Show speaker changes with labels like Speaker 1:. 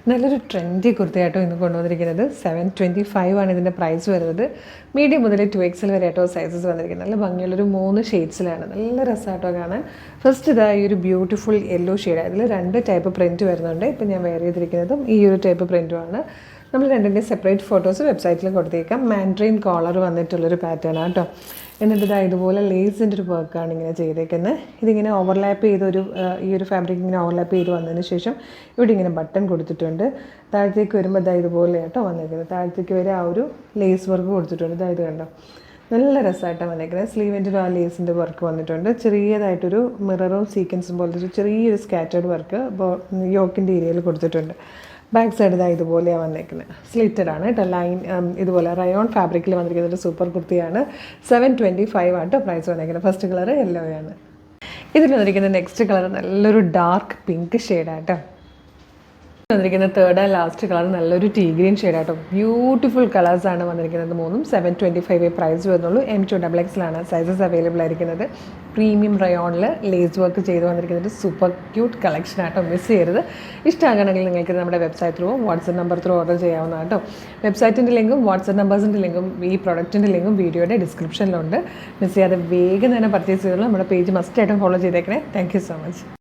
Speaker 1: നല്ലൊരു ട്രെൻഡി കുർത്തയായിട്ടോ ഇന്ന് കൊണ്ടുവന്നിരിക്കുന്നത്. 725 ആണ് ഇതിൻ്റെ പ്രൈസ് വരുന്നത്. മീഡിയം മുതൽ 2XL വരെ ആയിട്ടോ സൈസസ് വന്നിരിക്കുന്നത്. നല്ല ഭംഗിയുള്ളൊരു 3 ഷെയ്ഡ്സിലാണ്. നല്ല രസമായിട്ടോ കാണാൻ. ഫസ്റ്റ് ഇതാ ഈ ഒരു ബ്യൂട്ടിഫുൾ യെല്ലോ ഷെയ്ഡ്. അതിൽ 2 ടൈപ്പ് പ്രിൻറ്റ് വരുന്നുണ്ട്. ഇപ്പം ഞാൻ വെയർ ചെയ്തിരിക്കുന്നതും ഈ ഒരു ടൈപ്പ് പ്രിൻറ്റുമാണ്. നമ്മൾ രണ്ടിൻ്റെ സെപ്പറേറ്റ് ഫോട്ടോസ് വെബ്സൈറ്റിൽ കൊടുത്തേക്കാം. മാൻഡ്രീൻ കോളർ വന്നിട്ടുള്ളൊരു പാറ്റേൺ ആണ് കേട്ടോ. എന്നിട്ട് ഇതാ ഇതുപോലെ ലേസിൻ്റെ ഒരു വർക്കാണ് ഇങ്ങനെ ചെയ്തേക്കുന്നത്. ഇതിങ്ങനെ ഓവർലാപ്പ് ചെയ്തൊരു ഈ ഒരു ഫാബ്രിക് ഇങ്ങനെ ഓവർലാപ്പ് ചെയ്ത് വന്നതിന് ശേഷം ഇവിടെ ഇങ്ങനെ ബട്ടൺ കൊടുത്തിട്ടുണ്ട്. താഴത്തേക്ക് വരുമ്പോൾ ഇതാ ഇതുപോലെ കേട്ടോ വന്നേക്കുന്നത്. താഴത്തേക്ക് വരെ ആ ഒരു ലേസ് വർക്ക് കൊടുത്തിട്ടുണ്ട്. ഇതായത് കണ്ടോ, നല്ല രസമായിട്ടാണ് വന്നേക്കുന്നത്. സ്ലീവിൻ്റെ ആ ലേസിൻ്റെ വർക്ക് വന്നിട്ടുണ്ട്. ചെറിയതായിട്ടൊരു മിററും സീക്വൻസും പോലത്തെ ഒരു ചെറിയൊരു സ്കാറ്റേർഡ് വർക്ക് യോക്കിൻ്റെ ഏരിയയിൽ കൊടുത്തിട്ടുണ്ട്. ബാക്ക് സൈഡ് ഇതാ ഇതുപോലെയാണ് വന്നേക്കുന്നത്. സ്ലിറ്റഡ് ആണ് കേട്ടോ. ലൈൻ ഇതുപോലെ റയോൺ ഫാബ്രിക്കിൽ വന്നിരിക്കുന്ന ഒരു സൂപ്പർ കുർത്തിയാണ്. 725 ആട്ടോ പ്രൈസ് വന്നേക്കുന്നത്. ഫസ്റ്റ് കളർ യെല്ലോ ആണ്. ഇതിൽ വന്നിരിക്കുന്ന നെക്സ്റ്റ് കളർ നല്ലൊരു ഡാർക്ക് പിങ്ക് ഷെയ്ഡാട്ടോ. വന്നിരിക്കുന്ന തേർഡ് ആൻഡ് ലാസ്റ്റ് കളർ നല്ലൊരു ടീ ഗ്രീൻ ഷെയ്ഡാട്ടോ. ബ്യൂട്ടിഫുൾ കളേഴ്സാണ് വന്നിരിക്കുന്നത്. 3ഉം 725 പ്രൈസ് വരുന്നുള്ളൂ. M2XXലാണ് സൈസസ് അവൈലബിൾ ആയിരിക്കുന്നത്. പ്രീമിയം റയോണിൽ ലേസ് വർക്ക് ചെയ്ത് വന്നിരിക്കുന്നത് സൂപ്പർ ക്യൂട്ട് കളക്ഷൻ ആട്ടോ. മിസ് ചെയ്യരുത്. ഇഷ്ടമാകണമെങ്കിൽ നിങ്ങൾക്ക് നമ്മുടെ website through WhatsApp number through order ചെയ്യാവുന്ന കേട്ടോ. വെബ്സൈറ്റിൻ്റെ ലിങ്കും വാട്സപ്പ് നമ്പേഴ്സിൻ്റെ ലിങ്കും ഈ പ്രൊഡക്റ്റിൻ്റെ ലിങ്കും വീഡിയോയുടെ ഡിസ്ക്രിപ്ഷനിലുണ്ട്. മിസ് ചെയ്യാതെ വേഗം തന്നെ പർച്ചേസ് ചെയ്തോളൂ. നമ്മുടെ പേജ് മസ്റ്റായിട്ടും ഫോളോ ചെയ്തേക്കണേ. Thank you so much.